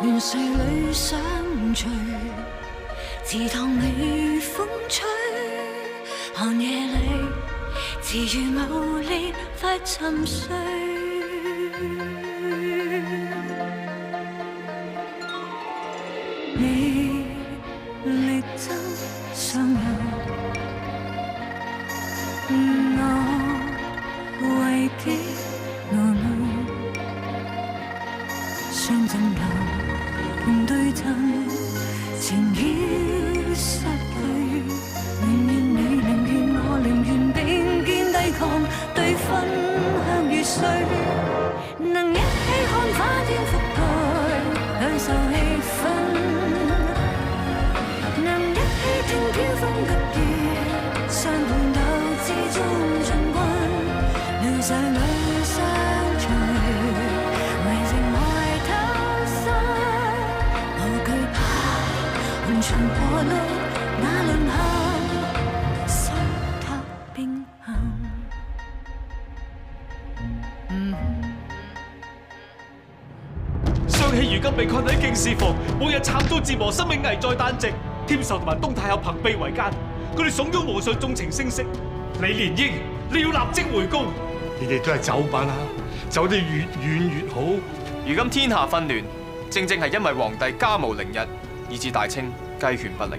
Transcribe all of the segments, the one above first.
亂世裏相隨，池塘微風吹，寒夜裏自如某烈快沉睡。你力爭上游，我為己勞累，相枕頭共對陣，情已失去。寧願你，寧願我，寧願並肩抵抗對分向與衰，能一起看花天覆蓋，享受氣氛。聽飄風急雨，相伴鬥志中進軍，亂世裏相隨，為情愛偷生，無懼怕，紅牆破路那淪陷，心塔並行。雙喜如今被困喺敬事房，每日慘遭折磨，生命危在旦夕。添壽同埋東太后朋比為奸，佢哋慫恿皇上縱情聲色。李蓮英，你要立即回宮。你哋都係走吧啦，走得越遠越好。如今天下紛亂，正正係因為皇帝家無寧日，以致大清雞犬不寧。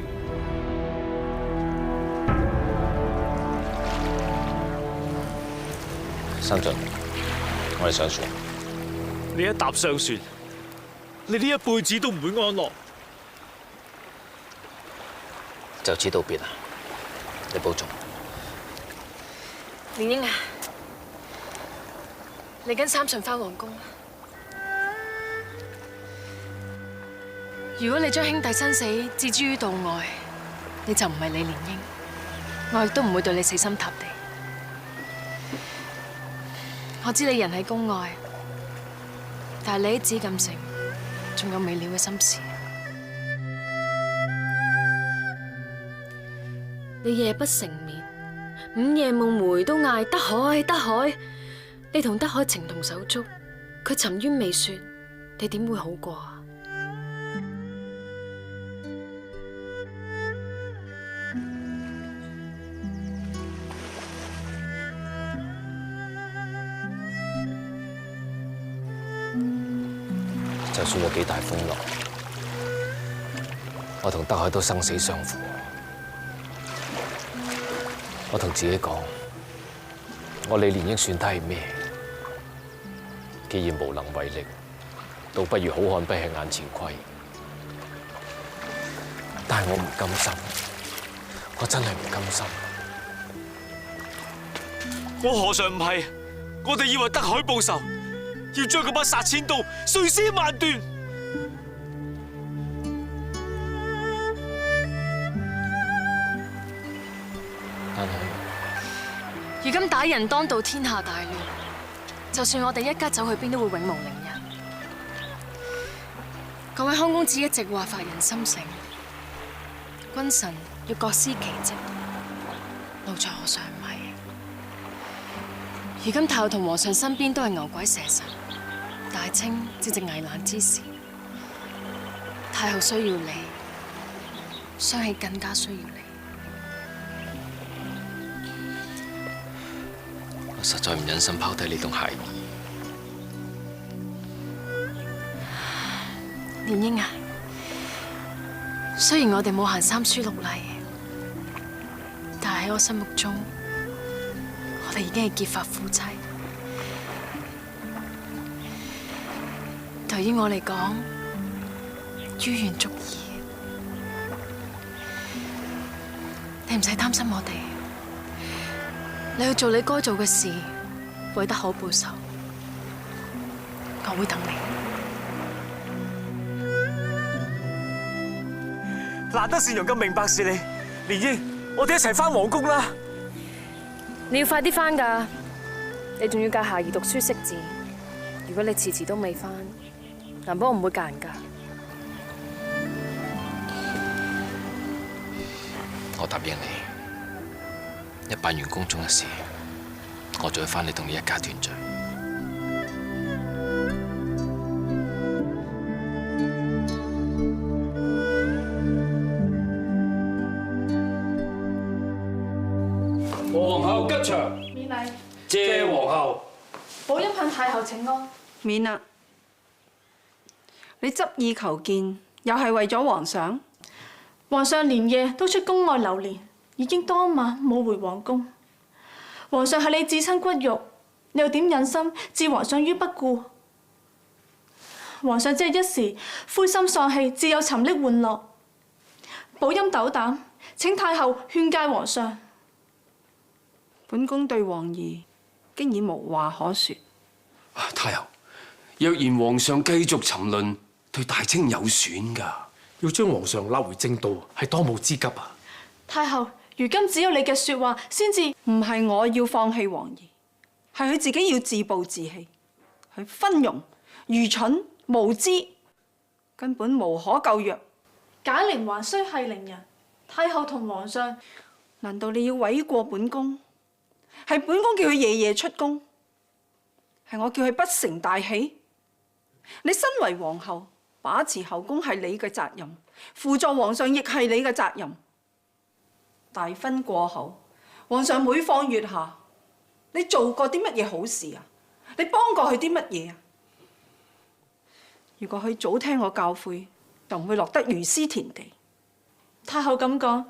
三進，我哋上船。你一踏上船，你呢一輩子都唔會安樂。就此道別啦，你保重。蓮英啊，你跟三順返皇宮。如果你將兄弟生死置諸於度外，你就唔係李蓮英，我亦都唔會對你死心塌地。我知你人喺宮外，但係你喺紫禁城仲有未了嘅心事。你夜不成眠，午夜夢回都嗌德海德海。你同德海情同手足，佢沉冤未雪，你點會好過啊？就算有幾大風浪，我同德海都生死相負。我同自己講，我李蓮英算得係咩？既然無能為力，倒不如好漢不吃眼前虧。但係我唔甘心，我真係唔甘心。我何嘗唔係？我哋以為德海報仇，要將嗰把殺千刀碎屍萬段。但係，如今打人當道，天下大亂。就算我哋一家走去邊，都會永無寧日。各位康公子一直話發人心醒，君臣要各司其職，奴才何嘗唔係？如今太后同皇上身邊都係牛鬼蛇神，大清正值危難之時，太后需要你，雙喜更加需要你。我實在唔忍心拋低你同孩兒。蓮英啊，雖然我哋冇行三書六禮，但係喺我心目中，我哋已經係結髮夫妻。對於我嚟講，於願足矣。你唔使擔心我哋，你去做你該做嘅事，為德海報仇，我會等你。難得善容咁明白事理，蓮英，我哋一齊返皇宮啦！你要快啲返㗎，你仲要教孩兒讀書識字。如果你遲遲都未返，難保我唔會教人㗎。我答應你，一辦完宮中嘅事，我就會返嚟同你一家團聚。場，免禮，謝皇后。寶音向太后請安。免啦！你執意求見，又係為咗皇上？皇上連夜都出宮外流連，已經多晚冇回皇宮。皇上係你至親骨肉，你又點忍心置皇上於不顧？皇上只係一時灰心喪氣，自有沉溺玩樂。寶音斗膽，請太后勸誡皇上。本宮對皇兒經已無話可說。太后，若然皇上繼續沉淪，對大清有損㗎。要將皇上拉回正道，係當務之急啊！太后，如今只有你嘅說話先至。唔係我要放棄皇兒，係佢自己要自暴自棄。佢昏庸、愚蠢、無知，根本無可救藥。解鈴還須繫鈴人，太后同皇上，難道你要諉過本宮？係本宮叫佢夜夜出宮，係我叫佢不成大器。你身為皇后，把持後宮係你嘅責任，輔助皇上亦係你嘅責任。大婚過後，皇上每況愈下，你做過啲乜嘢好事啊？你幫過佢啲乜嘢啊？如果佢早聽我教誨，就唔會落得如斯田地。太后咁講，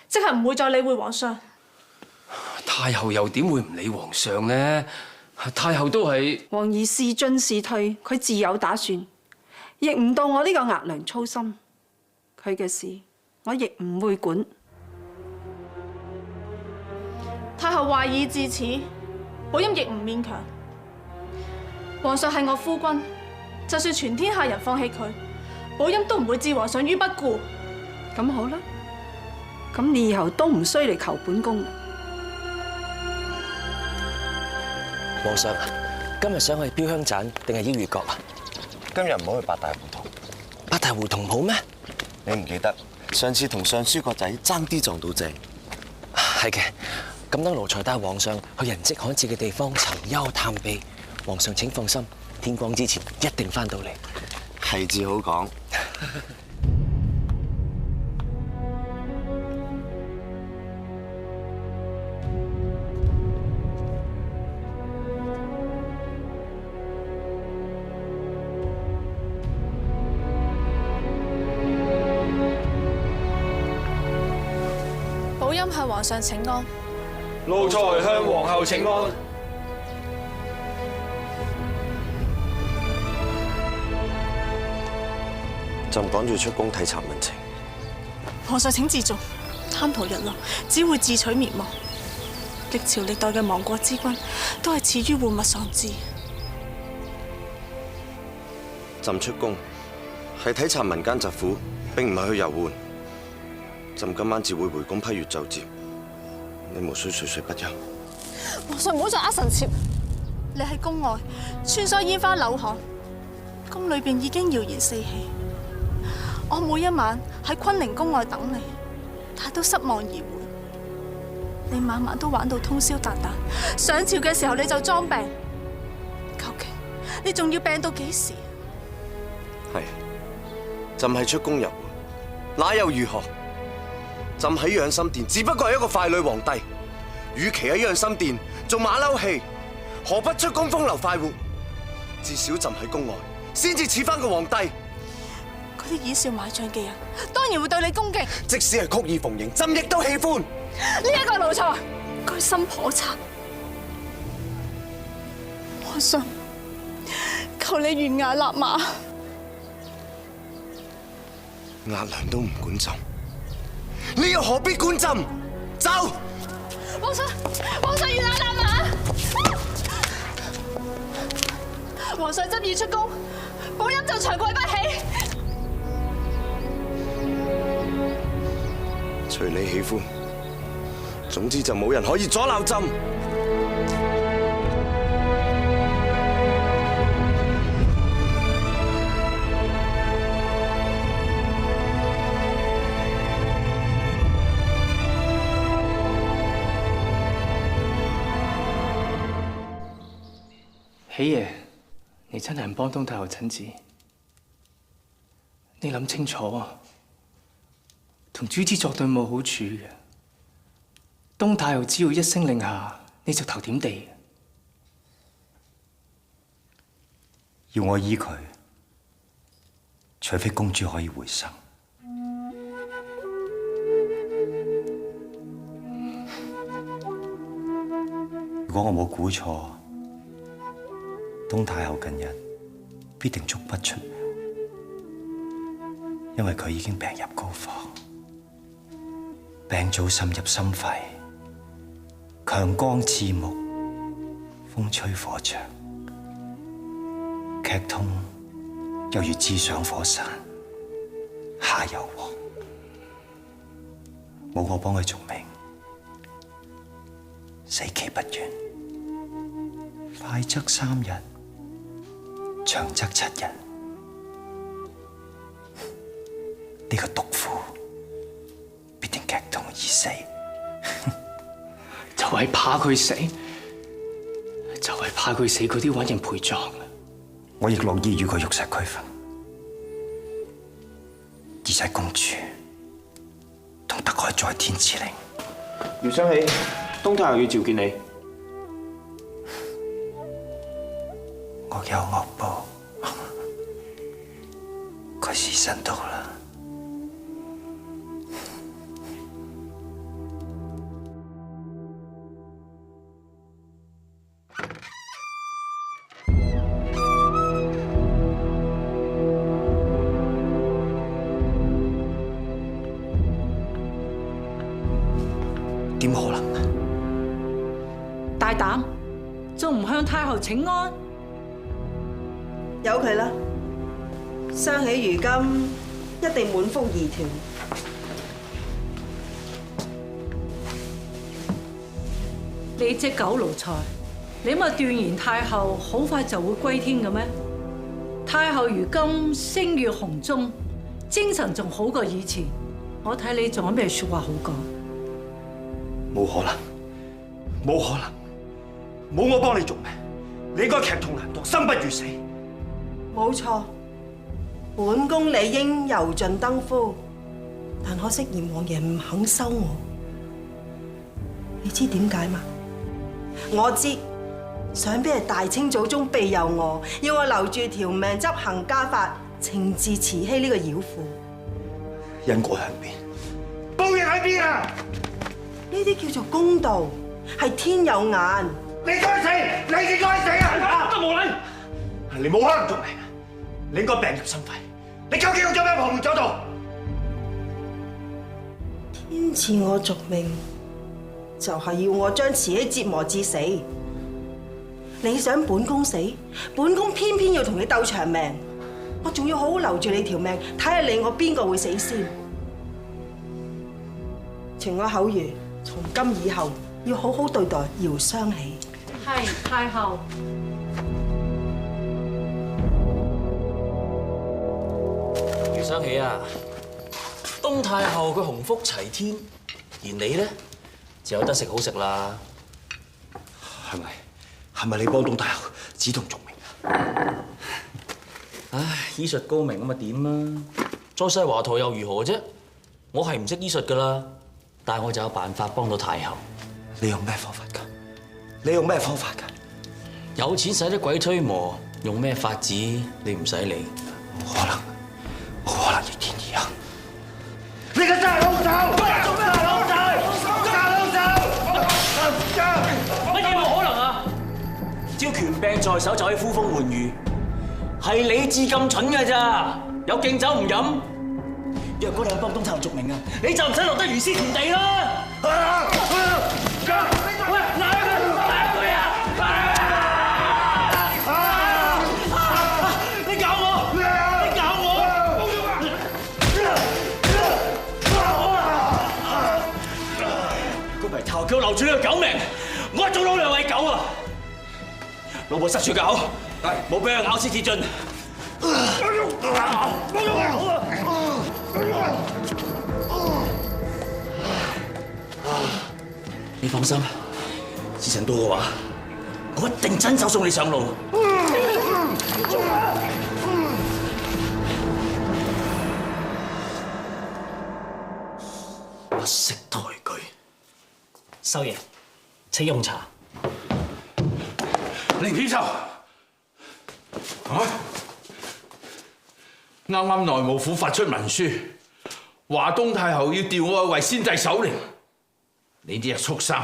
即係唔會再理會皇上。太后又點會唔理皇上呢？太后都係皇兒是進是退，佢自有打算，亦唔到我呢個額娘操心。佢嘅事，我亦唔會管。太后話已至此，寶音亦唔勉強。皇上係我夫君，就算全天下人放棄佢，寶音都唔會置皇上於不顧。咁好啦，咁你以後都唔需嚟求本宮。皇上，今日想去標香棧定係邀月閣啊？今日唔好去八大胡同。八大胡同好咩？你唔記得上次同尚書個仔爭啲撞到正。係嘅，咁等奴才帶皇上去人跡罕至嘅地方尋幽探秘。皇上請放心，天光之前一定翻到嚟。係字好講。寶音向皇上請安。奴才向皇后請安。朕趕住出宮體察民情。皇上請自重，貪圖日落只會自取滅亡。歷朝歷代嘅亡國之君都係始於玩物喪志。朕出宮係體察民間疾苦，並唔係去遊玩。朕今晚自會回宮批閱奏摺，你無需睡睡不休。皇上唔好再呃臣妾，你喺宮外穿梭煙花柳巷，宮裏邊已經謠言四起。我每一晚喺坤寧宮外等你，但都失望而回。你晚晚都玩到通宵達旦，上朝嘅時候你就裝病，究竟你仲要病到幾時？係，朕係出宮遊玩，那又如何？朕喺養心殿只不過係一個傀儡皇帝，與其喺養心殿做馬騮戲，何不出宮風流快活？至少朕喺宮外，先至似翻個皇帝。嗰啲以笑買賬嘅人，當然會對你恭敬。即使係曲意逢迎，朕亦都喜歡。呢一個奴才，居心叵測。皇上，求你懸崖勒馬。額娘都唔管朕，你又何必管朕？走！皇上，皇上懸崖勒馬。皇上執意出宮，寶音就長跪不起。隨你喜歡，總之就冇人可以阻撓朕。喜爺，你真係唔幫東太后診治？你諗清楚啊！同主子作對冇好處嘅。東太后只要一聲令下，你就頭點地。要我醫佢，除非公主可以回生。如果我冇估錯，東太后近日必定足不出戶，因為佢已經病入膏肓，病早滲入心肺，強光刺目，風吹火着。劇痛又如枝上火散，下有禍。冇我幫佢續命，死期不遠。快則3日，長則7日。呢個毒婦必定劇痛而死。就係怕佢死，就係怕佢死，佢啲揾人陪葬。我亦樂意與佢玉石俱焚，而使公主同德海在天之靈。姚雙喜，東太后要召見你。惡有惡報，佢時辰到啦。點可能？大膽，仲唔向太后請安？由佢啦，雙喜如今一定滿腹疑團。你隻狗奴才，你咪斷言太后好快就會歸天嘅咩？太后如今聲譽洪鐘，精神仲好過以前，我睇你仲有咩說話好講？冇可能，冇可能，冇我幫你續命，你應該劇痛難當，生不如死。冇錯，本宮理應油盡燈枯，但可惜閻王爺唔肯收我。你知點解嗎？我知，想必係大清祖宗庇佑我，要我留住條命執行家法，懲治慈禧呢個妖婦。因果喺邊？報應喺邊啊？呢啲叫做公道，係天有眼。你該死，你應該死啊！都無禮，你冇可能續命，你應該病入心肺。你究竟用咗咩旁門左道？天賜我續命，就係要我將慈禧折磨至死。你想本宮死，本宮偏偏要同你鬥長命，我仲要好好留住你條命，睇下你我邊個會死先。傳我口諭，從今以後要好好對待姚雙喜。係太后。姚雙喜啊，東太后佢鴻福齊天，而你咧就有得食好食啦。係咪？係咪你幫東太后指同續命啊？唉，醫術高明咁咪點啊？再世華佗又如何啫？我係唔識醫術噶啦，但係我就有辦法幫到太后。你用咩方法㗎？你用咩方法㗎？有錢使得鬼推磨，用咩法子你唔使理。冇可能，冇可能逆天而行。你個真係老手！做咩老手？乜嘢冇可能啊？只要權柄在手就可以呼風喚雨，係你至咁蠢㗎咋？有敬酒唔飲。若果你有幫東太后續命啊，你就唔使落得如斯田地啦！叫我留住呢個狗命，我做老娘為狗啊！老母塞住狗，冇俾佢咬死鐵盡。你放心，時辰到嘅話，我一定親手送你上路。不識抬舉。收爺，請用茶。凌天壽，啱啱內務府發出文書，話東太后要調我為先帝首領。你啲係畜生，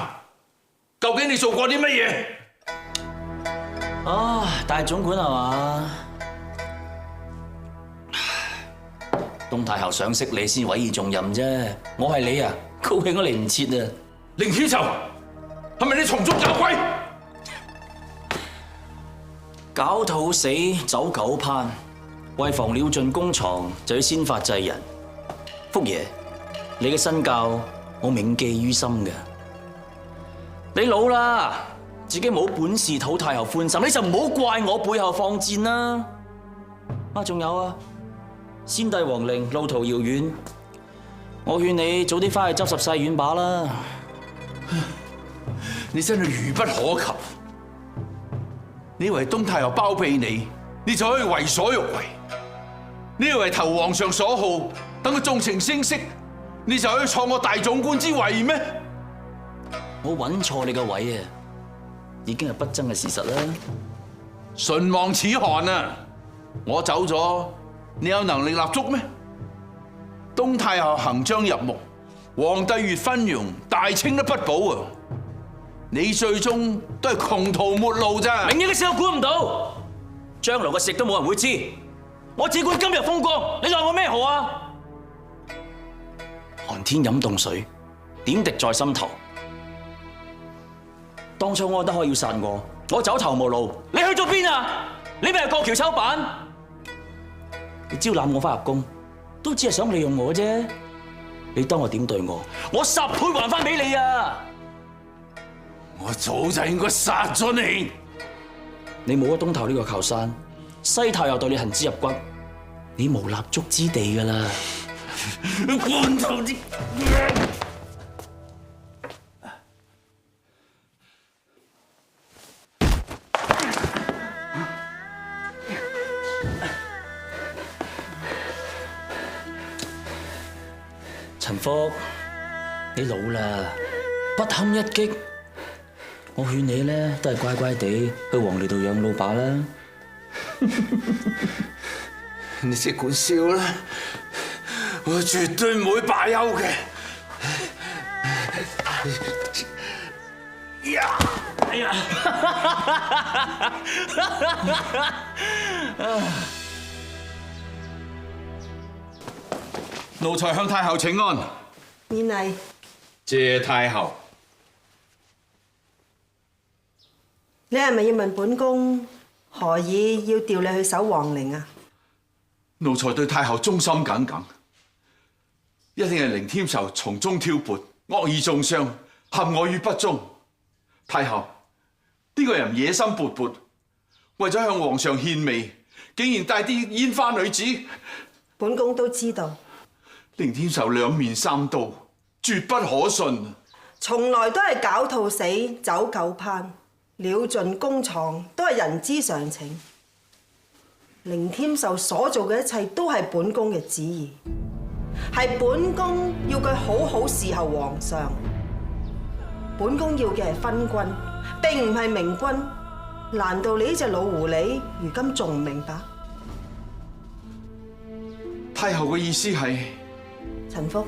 究竟你做過啲乜嘢？啊，大總管係嘛？東太后賞識你先委以重任啫，我係你啊，高興都嚟唔切啊！凌天壽，係咪你從中搞鬼？狡兔死，走狗烹。為防鳥盡弓藏，就要先發制人。福爺，你嘅身教我銘記於心嘅。你老啦，自己冇本事討太后歡心，你就唔好怪我背後放箭啦。啊，仲有啊！先帝皇陵路途遙遠，我勸你早啲翻去執拾細軟把啦。你真係愚不可及！你以為東太后包庇你，你就可以為所欲為？你以為投皇上所好，等佢縱情聲色，你就可以挫我大總管之位咩？我揾錯你個位啊，已經係不爭嘅事實啦。唇亡齒寒啊！我走咗。你有能力立足咩？東太后行將入獄，皇帝越昏庸，大清都不保啊！你最終都係窮途末路咋？明日嘅事我估唔到，將來嘅事都冇人會知。我只管今日風光，你奈我咩何啊？寒天飲凍水，點滴在心頭。當初安德開要殺我，我走投無路，你去咗邊啊？你咪係過橋抽板。你招攬我翻入宮，都只係想利用我啫。你當我點對我？我10倍還翻俾你啊！我早就應該殺咗你。你冇咗東頭呢個靠山，西太又對你恨之入骨，你無立足之地噶啦。官頭啲。陳福，你老啦，不堪一擊。我勸你咧，都係乖乖地去皇陵度養老把啦。你即管笑啦，我絕對唔會罷休嘅。哎呀！奴才向太后請安。免禮。謝太后。你係咪要問本宮何以要調你去守皇陵啊？奴才對太后忠心耿耿，一定係凌天壽從中挑撥，惡意中傷，陷我於不忠。太后，呢個人野心勃勃，為咗向皇上獻媚，竟然帶啲煙花女子。本宮都知道。凌天壽兩面三刀，絕不可信。從來都係狡兔死，走狗烹，鳥盡弓藏，都係人之常情。凌天壽所做嘅一切都係本宮嘅旨意，係本宮要佢好好侍候皇上。本宮要嘅係昏君，並唔係明君。難道你呢隻老狐狸如今仲唔明白？太后嘅意思係？陳福，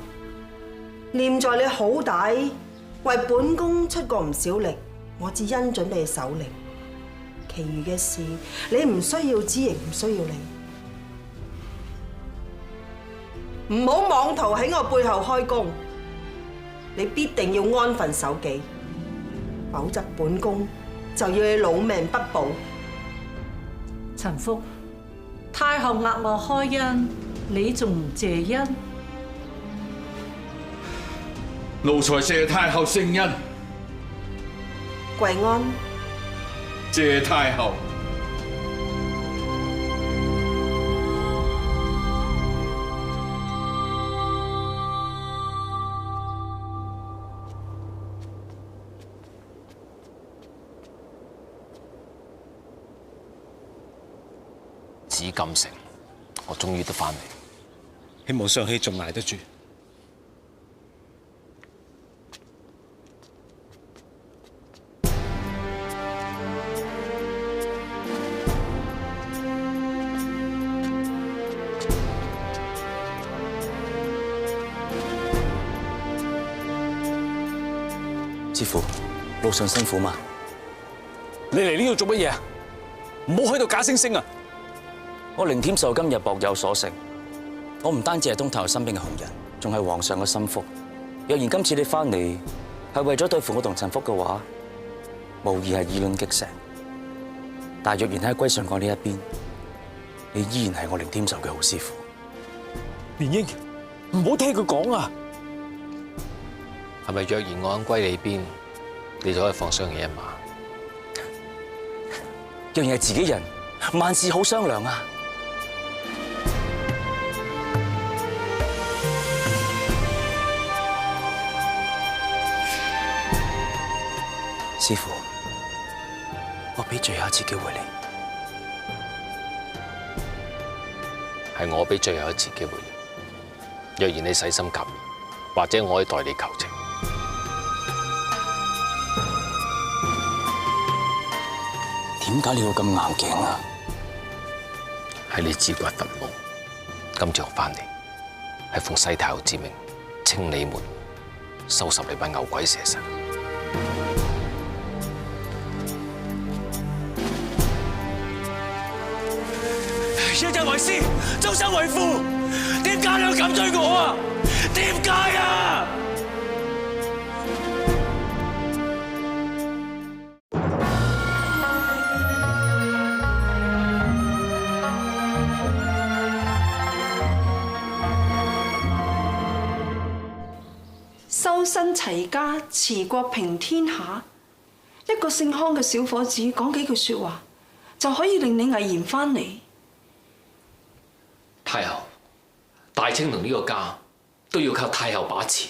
念在你好歹為本宮出過唔少力，我至恩准你守靈。其餘嘅事，你唔需要知，亦唔需要理。唔好妄圖喺我背後開弓，你必定要安分守己，否則本宮就要你老命不保。陳福，太后額外開恩，你仲唔謝恩？奴才謝太后聖恩。跪安。謝太后。紫禁城，我終於都翻嚟。希望上氣仲捱得住。師父，路上辛苦嘛？你嚟呢度做乜嘢啊？唔好喺度假惺惺啊！我凌添壽今日薄有所成，我唔單止係東太后身邊嘅紅人，仲係皇上嘅心腹。若然今次你翻嚟係為咗對付我同陳福嘅話，無疑係以卵擊石。但若然喺歸順我呢一邊，你依然係我凌添壽嘅好師父。蓮英，唔好聽佢講啊！係咪若然我肯歸你邊，你就可以放雙喜一馬？若然係自己人，萬事好商量啊！師父，我俾最後一次機會你，係我俾最後一次機會你。若然你洗心革面，或者我可以代你求情。點解你要咁硬頸啊？係你自掘墳墓，今朝翻嚟係奉西太后之命清理門，收拾你班牛鬼蛇神。一日為師，終生為父，點解你要咁對我啊？點解啊？修身齊家，治國平天下。一個姓康嘅小伙子講幾句說話，就可以令你毅然翻嚟。太后，大清同呢個家都要靠太后把持，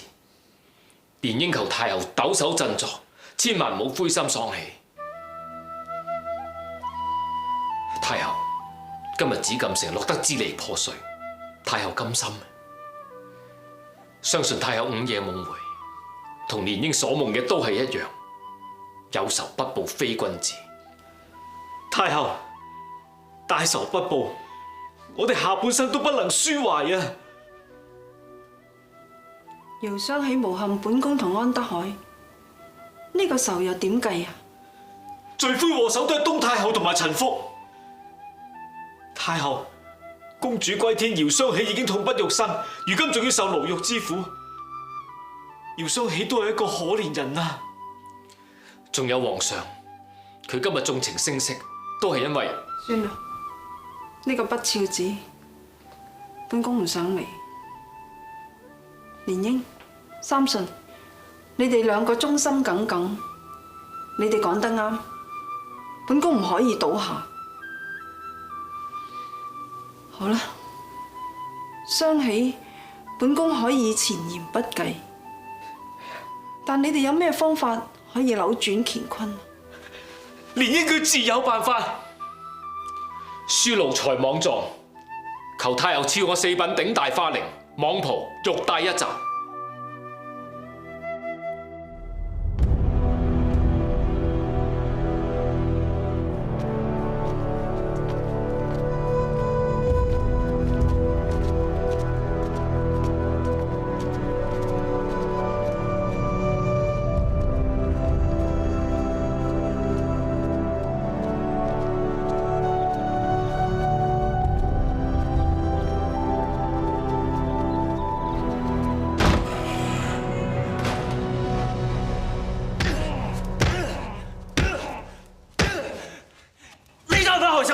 連應求太后抖手振作，千萬唔好灰心喪氣。太后，今日紫禁城落得支離破碎，太后甘心？相信太后午夜夢回，同連英所夢嘅都係一樣，有仇不報非君子。太后，大仇不報，我哋下半生都不能抒懷啊！遙相喜誣陷本宮同安德海，呢個仇又點計啊？罪魁禍首都係東太后同埋陳福。太后，公主歸天，遙相喜已經痛不欲生，如今仲要受牢獄之苦。遙相喜都係一個可憐人啊！仲有皇上，佢今日縱情聲色，都係因為……算啦，呢個不肖子，本宮唔想嚟。連英、三順，你哋兩個忠心耿耿，你哋講得啱，本宮唔可以倒下。好啦，相喜，本宮可以前言不計，但你哋有咩方法可以扭轉乾坤？連英佢自有辦法。書奴才莽撞，求太后賜我4品頂戴花翎、蟒袍、玉帶1襲。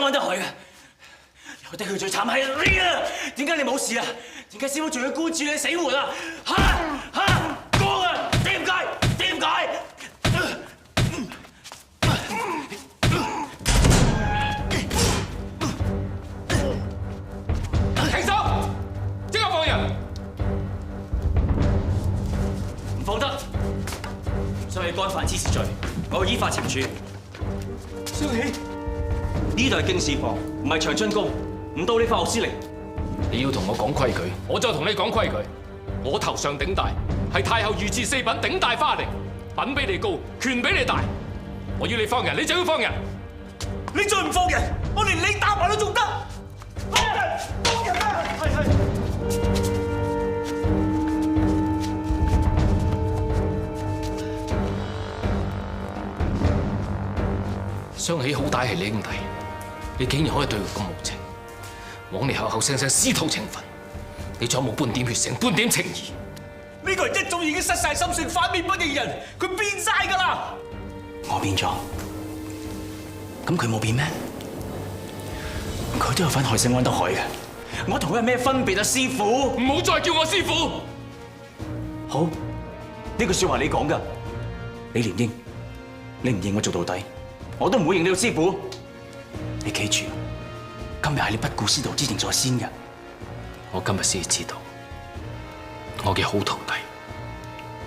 安德海啊！有得佢最慘係你啊！點解你冇事啊？點解師傅仲要顧住你死活啊？講啊！點解？點解？停手！即刻放人！唔放得！相喜干犯滋事罪，我會依法懲處。相喜。呢度係京士坊，唔係長春宮，唔到你發號施令。你要同我講規矩，我再同你講規矩。我頭上頂戴係太后御賜4品頂戴花翎，品比你高，權比你大。我要你放人，你就要放人。你再唔放人，我連你打埋都仲得。放人，放人啊！係。雙喜好歹係你兄弟，你竟然可以對佢咁無情，枉你口口聲聲私通情分，你仲有冇半點血性、半點情義？呢個人一早已經失晒心性，反面不認人，佢變晒㗎啦！我變咗，咁佢冇變咩？佢都有份害死安德海嘅，我同佢有咩分別啊，師傅？唔好再叫我師傅！好，呢句説話你講㗎，李蓮英，你唔認我做到底，我都唔會認你做師傅。你記住，今日係你不顧師徒之情在先嘅。我今日先知道，我嘅好徒弟，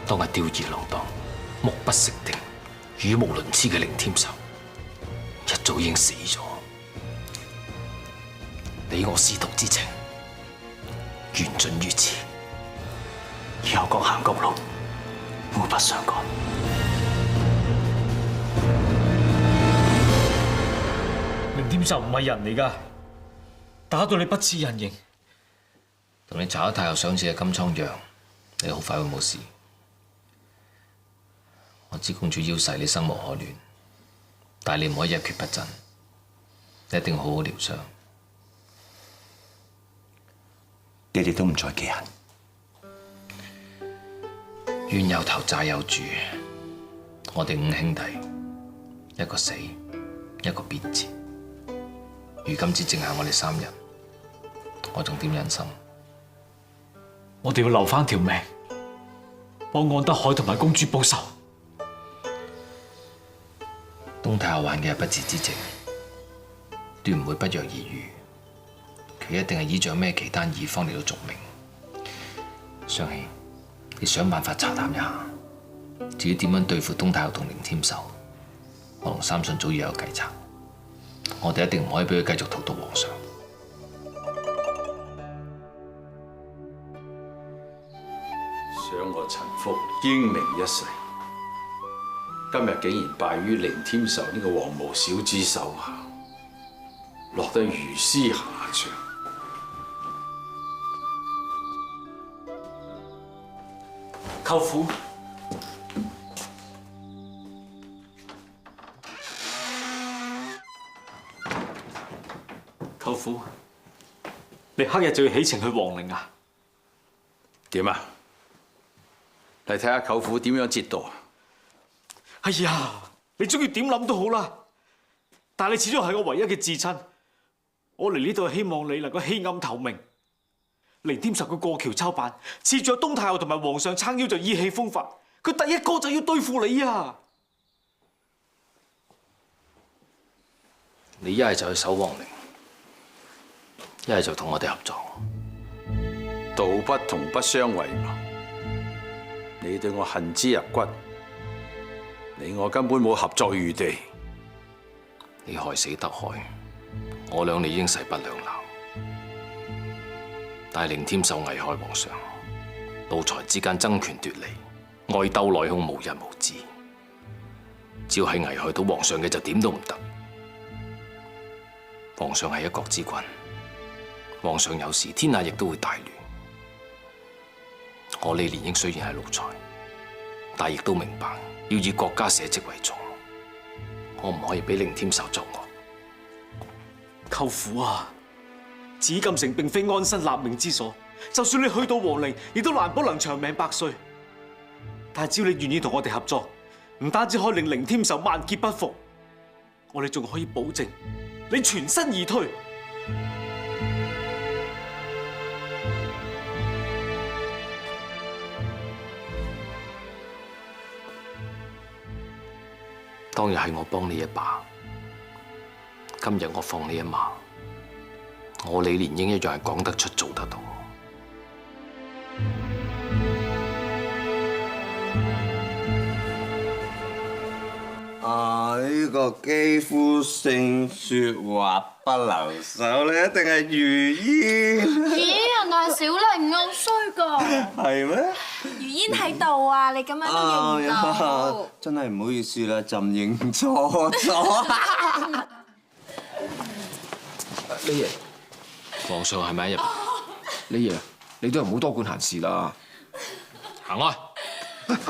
當係吊兒郎當、目不識丁、語無倫次嘅凌添壽，一早已經死咗。你我師徒之情，緣盡於此，以後各行各路，互不相干。凌添壽唔係人嚟㗎，打到你不似人形。同你查咗太后相似嘅金瘡藥，你好快會冇事。我知公主要挾你生無可戀，但係你唔可以一蹶不振，你一定要好好療傷。你哋都唔再記恨。冤有頭債有主，我哋五兄弟，一個死，一個變節。如今只剩下我哋三人，我仲點忍心？我哋要留翻條命，幫安德海同埋公主報仇。東太后患嘅係不治之症，斷唔會不藥而愈。佢一定係依仗咩奇丹異方嚟到續命。雙喜，你想辦法查探一下，至於點樣對付東太后同凌添壽，我同三順早已有計策。我哋一定唔可以俾佢繼續荼毒皇上。想我陳福英明一世，今日竟然敗於凌添壽呢個黃毛小子手下，落得如斯下場。舅父，舅父，你黑日就要起程去皇陵啊？點啊？嚟睇下舅父點樣折墮。哎呀，你中意點諗都好啦，但係你始終係我唯一嘅至親，我嚟呢度係希望你能夠棄暗投明。凌添壽佢過橋抄板，恃住東太后同埋皇上撐腰就意氣風發，佢第一個就要對付你啊！你一係就去守皇陵，一係就同我哋合作。道不同不相為謀，你對我恨之入骨，你我根本冇合作餘地。你害死德海，我倆你已經勢不兩立。但係凌添壽危害皇上，奴才之間爭權奪利，愛鬥內訌，無日無之。只要係危害到皇上嘅，就點都唔得。皇上係一國之君，皇上有事，天下亦都會大亂。我李蓮英雖然係奴才，但亦都明白要以國家社稷為重。我唔可以俾凌添壽作惡。舅父啊！紫禁城並非安身立命之所，就算你去到皇陵，亦都難保能長命百歲。但係只要你願意同我哋合作，唔單止可以令凌添壽萬劫不復，我哋仲可以保證你全身而退。當日係我幫你一把，今日我放你一馬。我李蓮英一樣係講得出做得到。呢個肌膚性雪滑不留手，你一定係如煙。咦，人哋係小玲啊，好衰噶。係咩？如煙喺度啊，你咁樣都認唔到。真係唔好意思啦，朕認錯咗。李爺，皇上係咪喺入邊？李爺，你都唔好多管閒事啦。行開！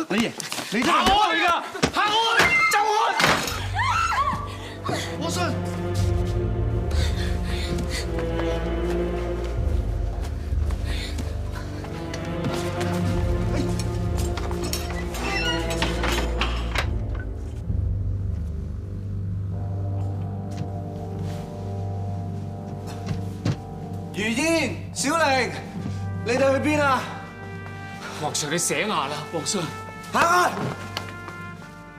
李爺，你行開㗎！行開！走開！皇上。如煙、小玲，你哋去邊啊？皇上，你醒下啦，皇上。行開！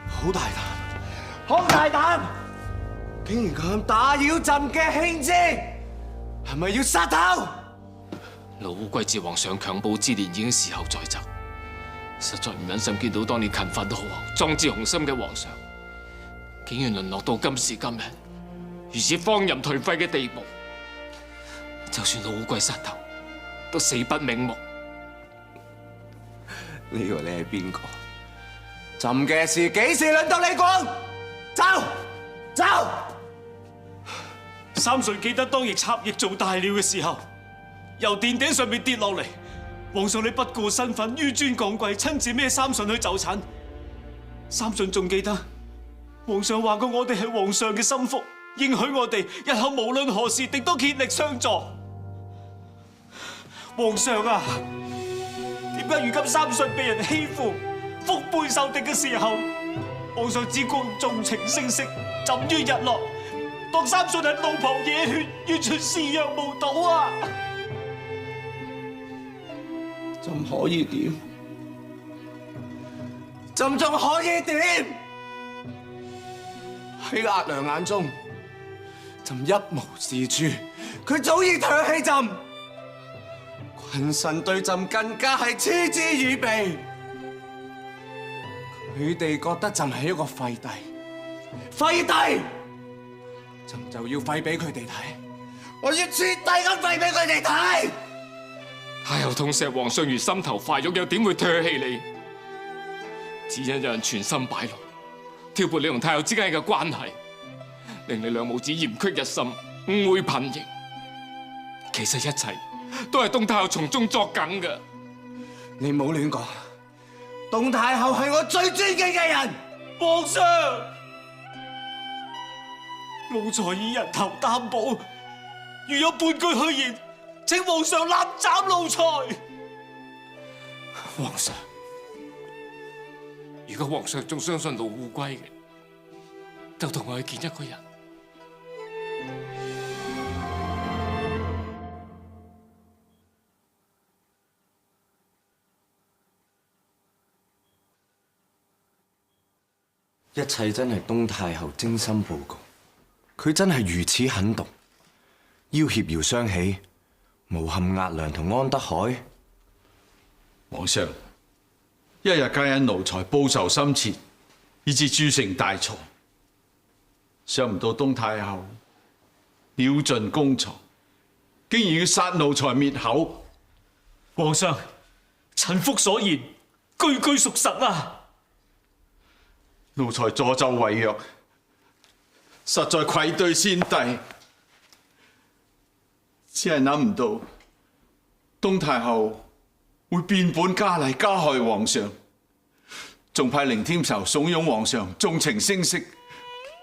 好大膽，好大膽！竟然咁打擾朕嘅興致，係咪要殺頭？老烏龜自皇上強暴之年已經時候在側，實在唔忍心見到當年勤奮好學、壯志雄心嘅皇上，竟然淪落到今時今日如此荒淫頹廢嘅地步。就算老烏龜殺頭，都死不瞑目。你以為你係邊個？朕嘅事幾時輪到你講？走，走！三順記得當日插翼做大鳥嘅時候，由殿頂上面跌落嚟。皇上你不顧身份，紆尊降貴，親自孭三順去就診。三順仲記得，皇上話過我哋係皇上嘅心腹，應許我哋日後無論何事，定都竭力相助。皇上啊，點解如今三順被人欺負、腹背受敵嘅時候，皇上只顧縱情聲色，浸於日落，當三順係怒鵜野犬，完全視若無睹啊！朕可以點？朕仲可以點？喺額娘眼中，朕一無是處，佢早已唾棄朕。群臣對朕更加係嗤之以鼻，佢哋覺得朕係一個廢帝，廢帝，朕就要廢俾佢哋睇，我要徹底咁廢俾佢哋睇。太后痛錫皇上如心頭塊肉，又點會唾棄你？只因有人全心擺落，挑撥你同太后之間嘅關係，令你兩母子嫌隙一心，誤會頻仍。其實一切都係東太后從中作梗嘅。你唔好亂講，東太后係我最尊敬嘅人。皇上，奴才以人頭擔保，如有半句虛言，請皇上立斬奴才。皇上，如果皇上仲相信老烏龜嘅，就同我去見一個人。一切真係東太后精心佈局，佢真係如此狠毒，要挾姚雙喜，誣陷額娘同安德海。皇上，一日皆因奴才報仇心切，以致鑄成大錯。想唔到東太后料盡公藏，竟然要殺奴才滅口。皇上，臣服所言，句句屬實啊！奴才助紂為虐，實在愧對先帝。只係諗唔到東太后會變本加厲加害皇上，仲派凌添壽慫恿皇上縱情聲色，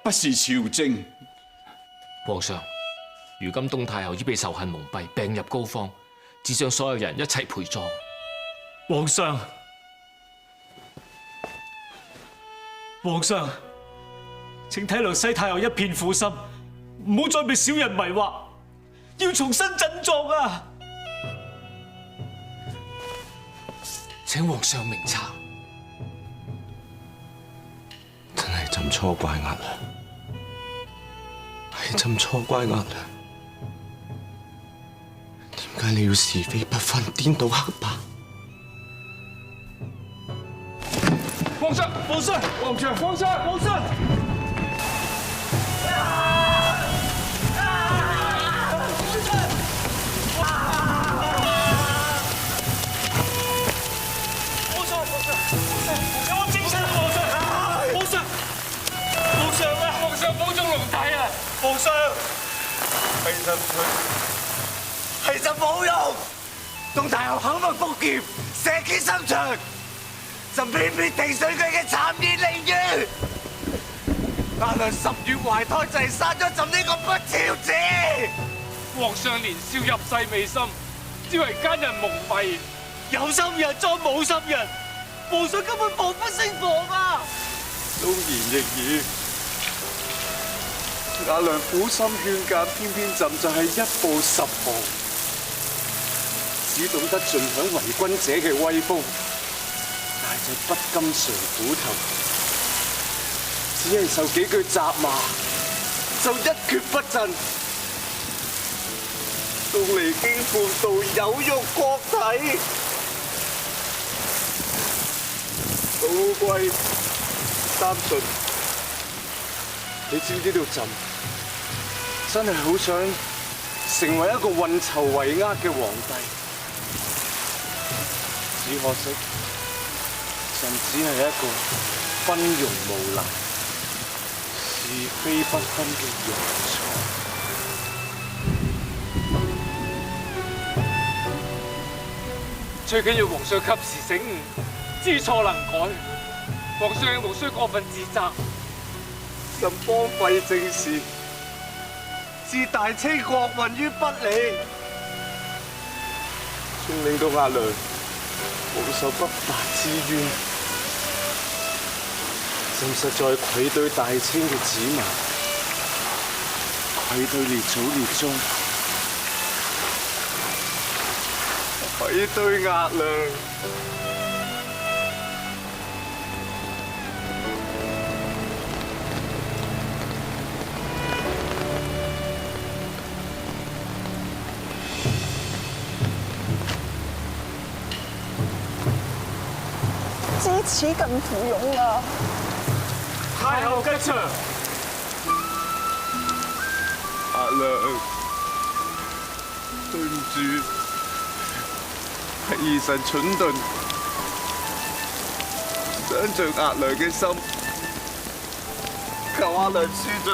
不是朝政。皇上，如今東太后已被仇恨蒙蔽，病入膏肓，只想所有人一齊陪葬。皇上，皇上，請體諒西太后一片苦心，唔好再被小人迷惑，要重新振作啊！請皇上明察，真係朕錯怪額娘，係朕錯怪額娘。點解你要是非不分，顛倒黑白？皇上，皇上，皇上，皇上，皇上！保重龍體啊！皇上，係朕冇用，東太后口蜜腹劍，射擊心腸，朕偏偏停水佢嘅讒言凌辱。阿娘10月懷胎就係生咗朕呢個不肖子。皇上年少入世未深，只為奸人蒙蔽。有心人裝冇心人，皇上根本防不勝防啊！忠言逆耳，阿娘苦心勸諫，偏偏朕就係一步10步，只懂得盡享為君者嘅威風，但就不甘嘗苦頭，只係受幾句責罵就一蹶不振，仲離經叛道，有辱國體。寶貴三順，你知唔知道朕真係好想成為一個運籌帷幄嘅皇帝，只可惜朕只係一個昏庸無能、是非不分嘅庸才。最緊要皇上及時醒悟，知錯能改。皇上無需過分自責。朕荒廢政事，置大清國運於不利，仲令到阿娘蒙受不白之冤。朕實在愧對大清嘅子民，愧對列祖列宗，愧對額娘。知恥近乎勇啊！太后吉祥。阿娘，對唔住，係兒臣蠢鈍，想着額娘嘅心，求阿娘恕罪。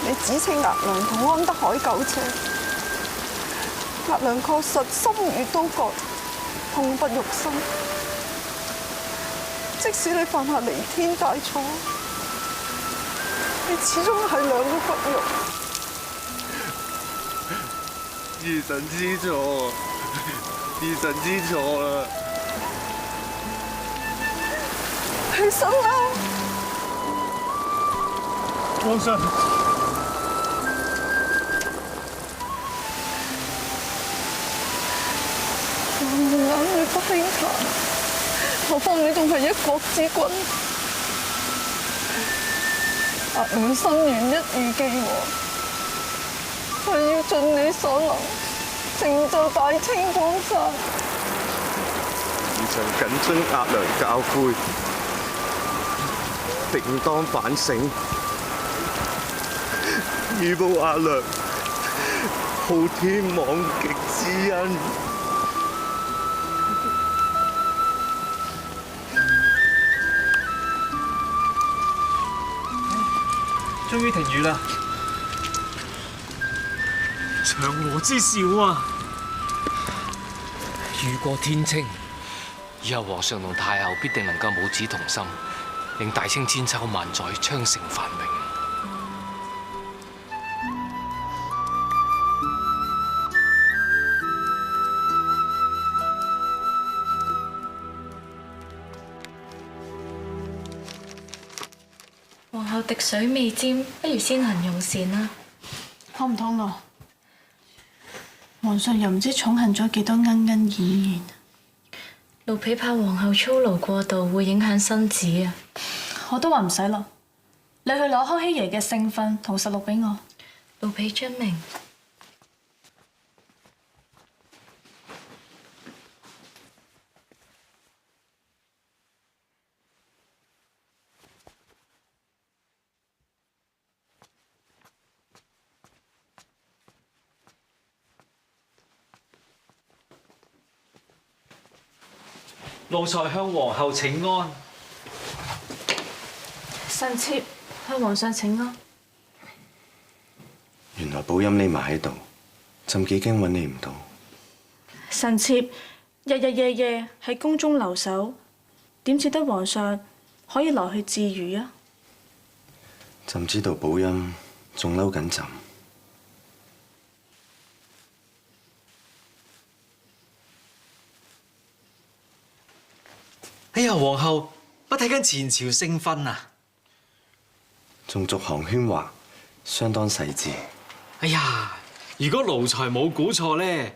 你只稱額娘同安德海苟且，額娘確實心如刀割，痛不欲生。即使你犯下彌天大錯，你始終係兩個骨肉。兒臣知錯，兒臣知錯啦。起身啦！皇上，皇上眼裏不輕彈，何況你仲係一國之君。額娘心願一如既往，係要盡你所能，成就大清江山。兒臣謹遵額娘教誨，定當反省，以報額娘浩天罔極之恩。終於停雨啦！長和之兆啊！雨過天青，以後皇上同太后必定能夠母子同心，令大清千秋萬載昌盛繁榮。皇后滴水未沾，不如先行用膳啦。可唔通啊？皇上又唔知寵幸咗幾多恩恩義言。奴婢怕皇后操勞過度會影響身子啊。我都話唔使咯，你去攞康熙爺嘅聖訓同實錄俾我。奴婢遵命。奴才向皇后請安。臣妾向皇上請安。原來寶音匿埋喺度，朕幾驚揾你唔到。臣妾日日夜夜喺宮中留守，點似得皇上可以來去自如啊？朕知道寶音仲嬲緊朕。哎呀，皇后，乜睇緊前朝聖訓啊？仲逐行喧嘩，相當細緻。哎呀，如果奴才冇估錯呢，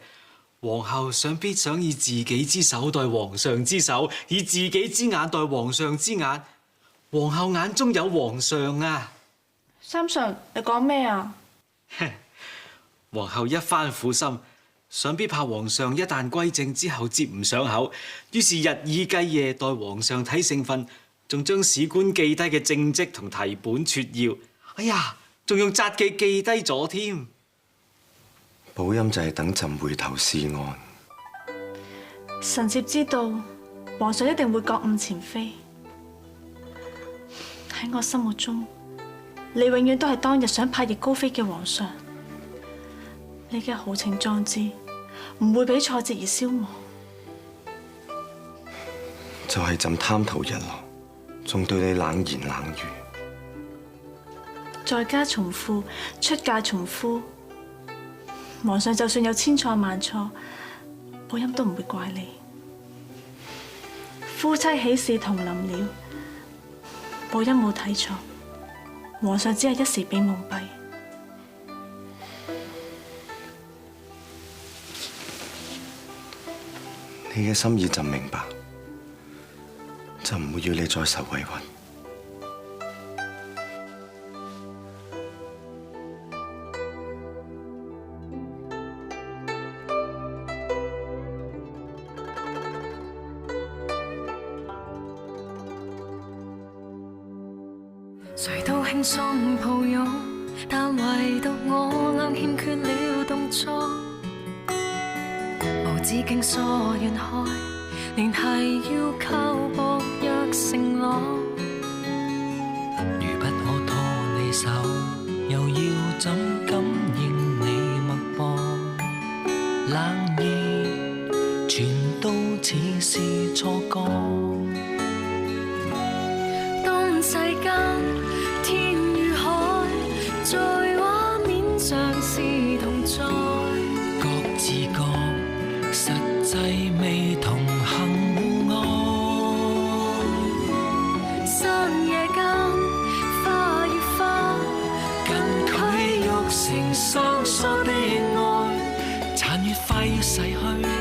皇后必想以自己之手代皇上之手，以自己之眼代皇上之眼。皇后眼中有皇上啊！三順，你講咩啊？皇后一番苦心，必怕皇上一旦歸政之後接唔上口，於是日以繼夜代皇上睇聖訓，仲將史官記低嘅政績同題本撮要。哎呀，仲用札記記低咗添。寶音就係等朕回頭是岸。臣妾知道皇上一定會覺悟前非。喺我心目中，你永遠都係當日想拍翼高飛嘅皇上。你嘅豪情壯志唔會俾挫折而消磨。就係朕貪圖日落，仲對你冷言冷語。在家從父，出嫁從夫。皇上就算有千錯萬錯，寶音都唔會怪你。夫妻喜事同臨了，寶音冇睇錯，皇上只係一時被蒙蔽。你嘅心意朕明白，朕唔會要你再受委屈。誰都輕鬆抱擁，但唯獨我倆欠缺了動作。無止境疏遠開，聯繫要靠薄弱承諾。如不可拖你手，又要怎感應你脈搏？冷熱全都似是錯覺。當世間天與海在畫面上是同在，各自各實際未同行互愛。山野間花與花，近距育成相疏的愛，殘月快要逝去。